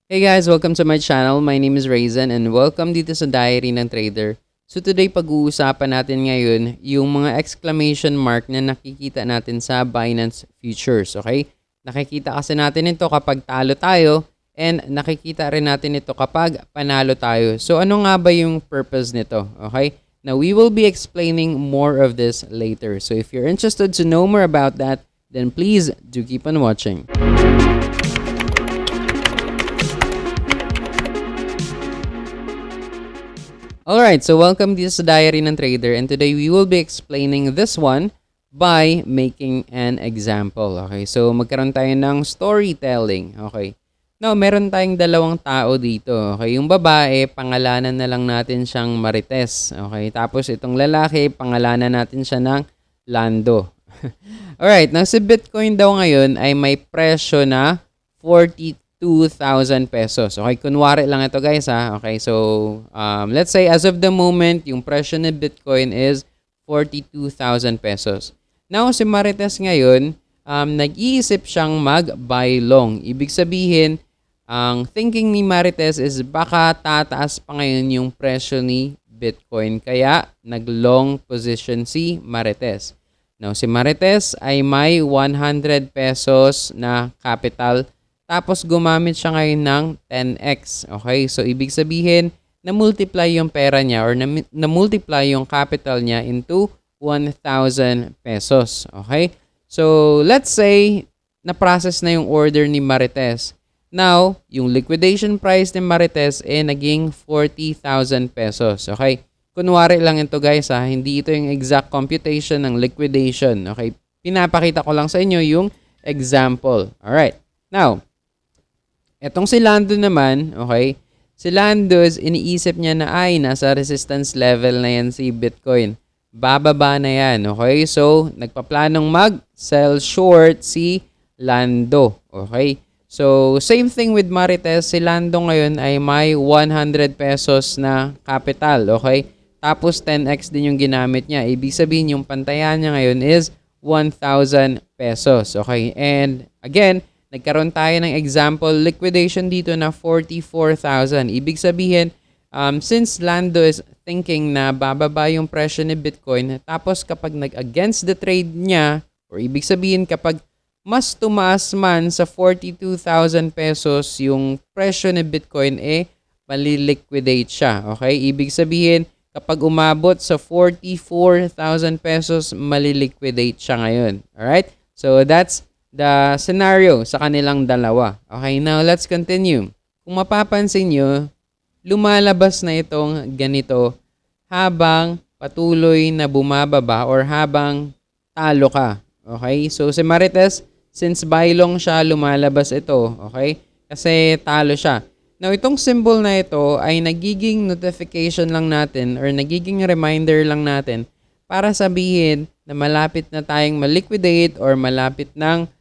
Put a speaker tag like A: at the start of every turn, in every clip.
A: Hey guys, welcome to my channel. My name is Raisin and welcome dito sa Diary ng Trader. So today pag-uusapan natin ngayon yung mga exclamation mark na nakikita natin sa Binance Futures, okay? Nakikita kasi natin ito kapag talo tayo and nakikita rin natin ito kapag panalo tayo. So ano nga ba yung purpose nito, okay? Now we will be explaining more of this later. So if you're interested to know more about that, then please do keep on watching. Alright, so welcome dito sa Diary ng Trader and today we will be explaining this one by making an example. Okay, so magkaroon tayo ng storytelling. Okay, now meron tayong dalawang tao dito. Okay, yung babae, pangalanan na lang natin siyang Marites. Okay, tapos itong lalaki, pangalanan natin siya ng Lando. Alright, now si Bitcoin daw ngayon ay may presyo na 42,000 pesos. Okay, kunwari lang ito guys ha. Okay, so let's say as of the moment, yung presyo ng Bitcoin is 42,000 pesos. Now, si Marites ngayon, nag-iisip siyang mag-buy long. Ibig sabihin, ang thinking ni Marites is baka tataas pa ngayon yung presyo ni Bitcoin. Kaya, nag-long position si Marites. Now, si Marites ay may 100 pesos na capital. Tapos gumamit siya ngayon ng 10x. Okay? So, ibig sabihin, na-multiply yung pera niya or na-multiply yung capital niya into 1,000 pesos. Okay? So, let's say, na-process na yung order ni Marites. Now, yung liquidation price ni Marites naging 40,000 pesos. Okay? Kunwari lang ito guys ha. Hindi ito yung exact computation ng liquidation. Okay? Pinapakita ko lang sa inyo yung example. Alright. Now, etong si Lando naman, okay, si Lando is iniisip niya na ay nasa resistance level na yan si Bitcoin. Bababa na yan, okay? So, nagpaplanong mag-sell short si Lando, okay? So, same thing with Marites. Si Lando ngayon ay may 100 pesos na capital, okay? Tapos 10x din yung ginamit niya. Ibig sabihin yung pantayan niya ngayon is 1,000 pesos, okay? And again, nagkaroon tayo ng example liquidation dito na 44,000. Ibig sabihin, since Lando is thinking na bababa yung presyo ni Bitcoin, tapos kapag nag-against the trade niya, or ibig sabihin kapag mas tumaas man sa 42,000 pesos yung presyo ni Bitcoin, maliliquidate siya. Okay? Ibig sabihin, kapag umabot sa 44,000 pesos, maliliquidate siya ngayon. Alright? So, that's the scenario sa kanilang dalawa. Okay, now let's continue. Kung mapapansin nyo, lumalabas na itong ganito habang patuloy na bumababa or habang talo ka. Okay, so si Marites, since buy long siya, lumalabas ito. Okay, kasi talo siya. Now, itong symbol na ito ay nagiging notification lang natin or nagiging reminder lang natin para sabihin na malapit na tayong maliquidate or malapit nang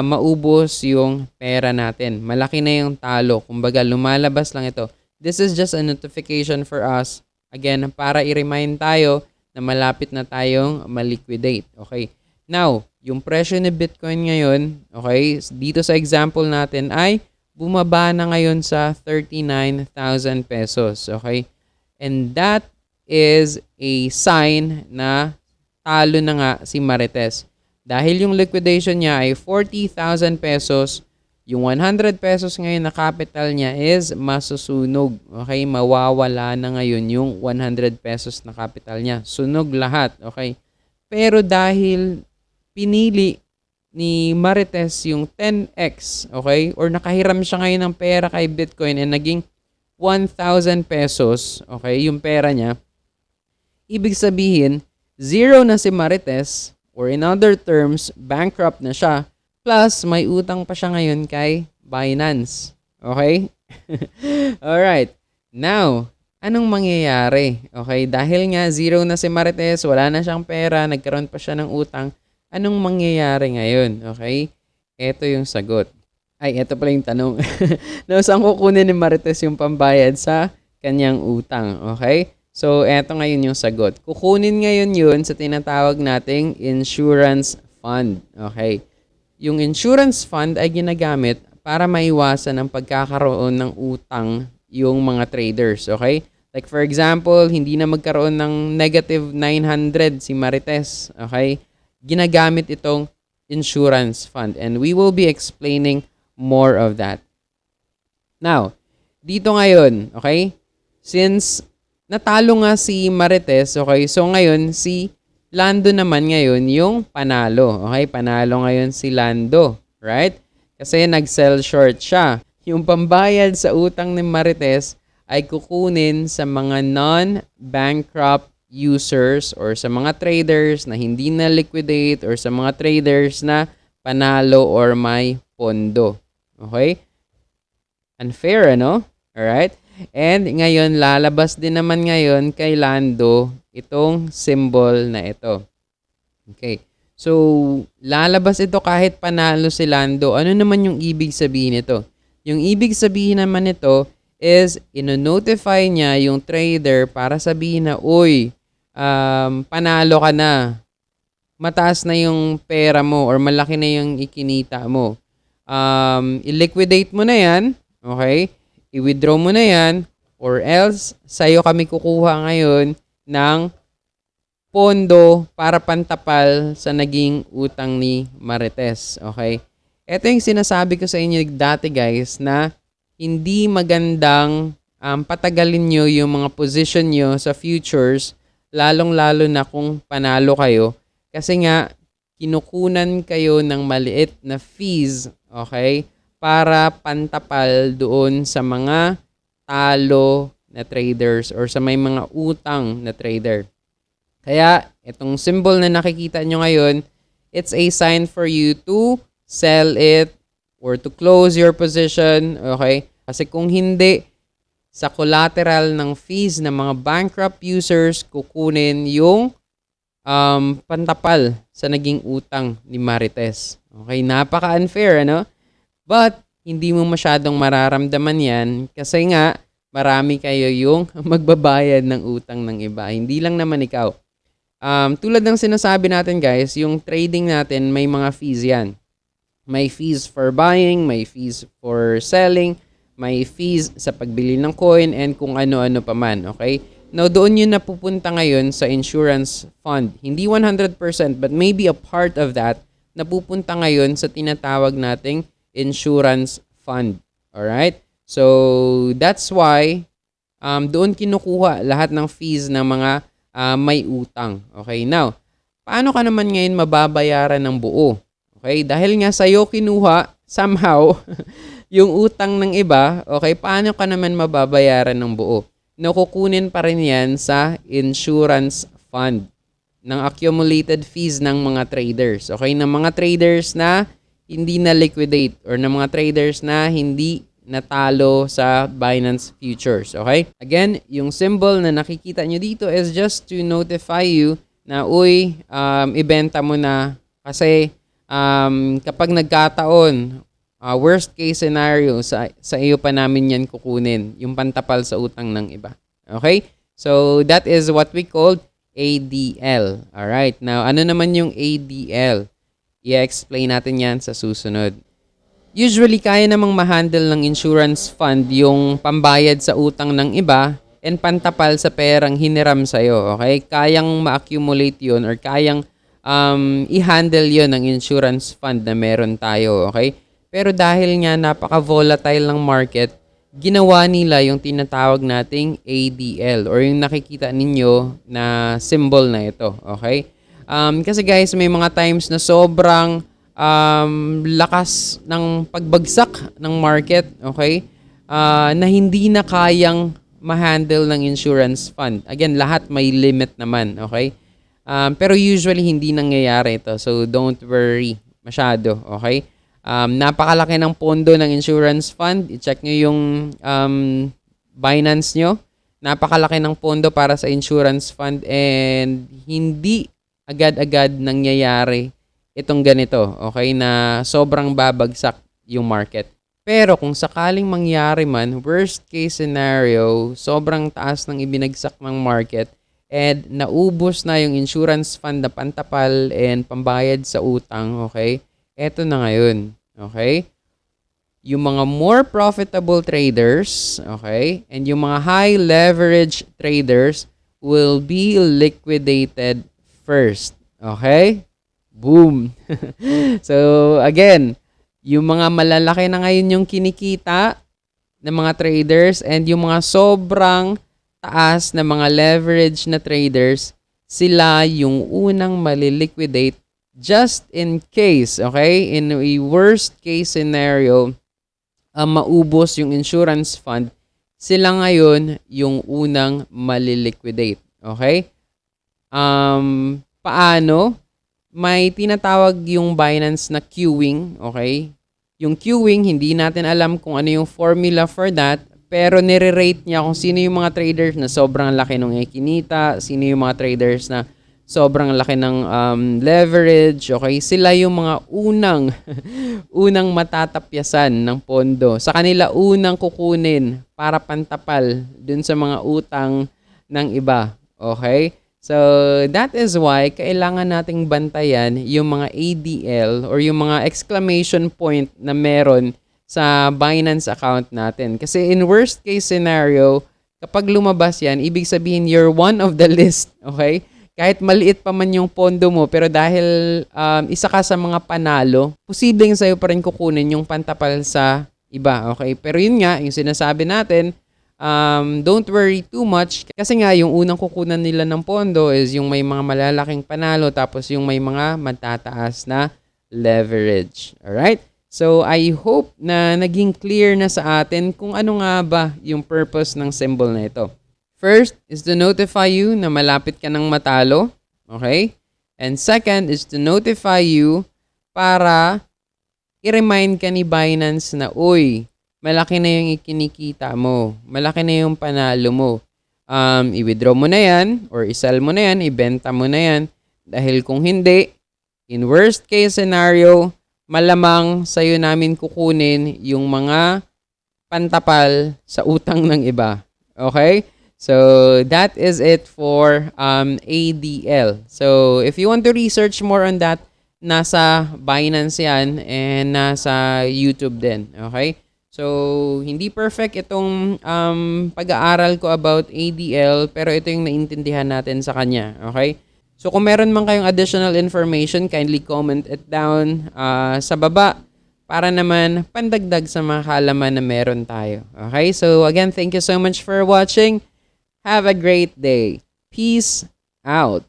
A: maubos yung pera natin. Malaki na yung talo. Kumbaga, lumalabas lang ito. This is just a notification for us. Again, para i-remind tayo na malapit na tayong maliquidate. Okay. Now, yung presyo ni Bitcoin ngayon, okay, dito sa example natin ay bumaba na ngayon sa 39,000 pesos. Okay. And that is a sign na talo na nga si Marites. Dahil yung liquidation niya ay 40,000 pesos, yung 100 pesos ngayon na capital niya is masusunog. Okay, mawawala na ngayon yung 100 pesos na capital niya. Sunog lahat, okay? Pero dahil pinili ni Marites yung 10x, okay? Or nakahiram siya ngayon ng pera kay Bitcoin and naging 1,000 pesos, okay, yung pera niya. Ibig sabihin, zero na si Marites, or in other terms, bankrupt na siya. Plus, may utang pa siya ngayon kay Binance. Okay? Alright. Now, anong mangyayari? Okay, dahil nga zero na si Marites, wala na siyang pera, nagkaroon pa siya ng utang. Anong mangyayari ngayon? Okay? Ito yung sagot. Ay, ito pala yung tanong. Now, saan kukunin ni Marites yung pambayad sa kanyang utang? Okay? So, eto ngayon yung sagot. Kukunin ngayon yun sa tinatawag nating insurance fund. Okay. Yung insurance fund ay ginagamit para maiwasan ang pagkakaroon ng utang yung mga traders, okay? Like for example, hindi na magkaroon ng negative 900 si Marites, okay? Ginagamit itong insurance fund, and we will be explaining more of that. Now, dito ngayon, okay? Since natalo nga si Marites, okay? So ngayon, si Lando naman ngayon yung panalo. Okay? Panalo ngayon si Lando. Right? Kasi nag-sell short siya. Yung pambayad sa utang ni Marites ay kukunin sa mga non-bankrupt users or sa mga traders na hindi na liquidate or sa mga traders na panalo or may pondo. Okay? Unfair, ano? Alright? And ngayon, lalabas din naman ngayon kay Lando itong symbol na ito. Okay. So, lalabas ito kahit panalo si Lando. Ano naman yung ibig sabihin nito? Yung ibig sabihin naman nito is ino-notify niya yung trader para sabihin na, uy, panalo ka na. Mataas na yung pera mo or malaki na yung ikinita mo. I-liquidate mo na yan. Okay? I-withdraw mo na yan or else sa'yo kami kukuha ngayon ng pondo para pantapal sa naging utang ni Marites. Okay? Ito yung sinasabi ko sa inyo dati guys na hindi magandang patagalin nyo yung mga position nyo sa futures lalong-lalo na kung panalo kayo kasi nga kinukunan kayo ng maliit na fees, okay? Para pantapal doon sa mga talo na traders or sa may mga utang na trader. Kaya, itong symbol na nakikita nyo ngayon, it's a sign for you to sell it or to close your position, okay? Kasi kung hindi, sa collateral ng fees ng mga bankrupt users, kukunin yung pantapal sa naging utang ni Marites. Okay, napaka-unfair, ano? But, hindi mo masyadong mararamdaman yan kasi nga, marami kayo yung magbabayad ng utang ng iba. Hindi lang naman ikaw. Tulad ng sinasabi natin guys, yung trading natin may mga fees yan. May fees for buying, may fees for selling, may fees sa pagbili ng coin, and kung ano-ano pa man. Okay? Now, doon yun napupunta ngayon sa insurance fund. Hindi 100% but maybe a part of that napupunta ngayon sa tinatawag nating insurance fund. Alright? So, that's why doon kinukuha lahat ng fees ng mga may utang. Okay? Now, paano ka naman ngayon mababayaran ng buo? Okay? Dahil nga sa'yo kinuha, somehow, yung utang ng iba, okay, paano ka naman mababayaran ng buo? Nakukunin pa rin yan sa insurance fund ng accumulated fees ng mga traders. Okay? Ng mga traders na hindi na liquidate or ng mga traders na hindi natalo sa Binance Futures. Okay? Again, yung symbol na nakikita nyo dito is just to notify you na, uy, ibenta mo na kasi kapag nagkataon, worst case scenario, sa iyo pa namin yan kukunin, yung pantapal sa utang ng iba. Okay? So, that is what we called ADL. Alright? Now, ano naman yung ADL? I-explain natin yan sa susunod. Usually, kaya namang ma-handle ng insurance fund yung pambayad sa utang ng iba and pantapal sa perang hiniram sa'yo. Okay? Kayang ma-accumulate yun or kayang i-handle yun ng insurance fund na meron tayo. Okay? Pero dahil nga napaka-volatile ng market, ginawa nila yung tinatawag nating ADL or yung nakikita ninyo na symbol na ito. Okay? Kasi guys, may mga times na sobrang lakas ng pagbagsak ng market, okay? Na hindi na kayang ma-handle ng insurance fund. Again, lahat may limit naman, okay? Pero usually hindi nangyayari ito. So don't worry masyado, okay? Napakalaki ng pondo ng insurance fund. I-check nyo yung Binance nyo. Napakalaki ng pondo para sa insurance fund and hindi agad-agad nangyayari itong ganito, okay, na sobrang babagsak yung market. Pero kung sakaling mangyari man, worst case scenario, sobrang taas ng ibinagsak ng market and naubos na yung insurance fund na pantapal and pambayad sa utang, okay, eto na ngayon, okay? yung mga more profitable traders, okay, and yung mga high leverage traders will be liquidated first. Okay? Boom! So, again, yung mga malalaki na ngayon yung kinikita ng mga traders and yung mga sobrang taas na mga leverage na traders, sila yung unang maliliquidate just in case, okay? In a worst case scenario, maubos yung insurance fund, sila ngayon yung unang maliliquidate. Okay? Paano? May tinatawag yung Binance na queuing. Okay? Yung queuing, hindi natin alam kung ano yung formula for that, pero nire-rate niya kung sino yung mga traders na sobrang laki nung ikinita, sino yung mga traders na sobrang laki ng leverage, okay? Sila yung mga unang matatapyasan ng pondo. Sa kanila unang kukunin para pantapal dun sa mga utang ng iba, okay? So, that is why kailangan nating bantayan yung mga ADL or yung mga exclamation point na meron sa Binance account natin. Kasi in worst case scenario, kapag lumabas yan, ibig sabihin you're one of the list, okay? Kahit maliit pa man yung pondo mo, pero dahil isa ka sa mga panalo, posibleng sa'yo pa rin kukunin yung pantapal sa iba, okay? Pero yun nga, yung sinasabi natin, don't worry too much kasi nga yung unang kukunan nila ng pondo is yung may mga malalaking panalo tapos yung may mga matataas na leverage. Alright? So, I hope na naging clear na sa atin kung ano nga ba yung purpose ng symbol na ito. First is to notify you na malapit ka ng matalo. Okay? And second is to notify you para i-remind ka ni Binance na, uy, malaki na yung ikinikita mo. Malaki na yung panalo mo. I-withdraw mo na yan or i-sell mo na yan, ibenta mo na yan. Dahil kung hindi, in worst case scenario, malamang sa'yo namin kukunin yung mga pantapal sa utang ng iba. Okay? So, that is it for ADL. So, if you want to research more on that, nasa Binance yan and nasa YouTube din. Okay? So, hindi perfect itong pag-aaral ko about ADL, pero ito yung naintindihan natin sa kanya. Okay? So, kung meron man kayong additional information, kindly comment it down sa baba para naman pandagdag sa mga kaalaman na meron tayo. Okay? So, again, thank you so much for watching. Have a great day. Peace out.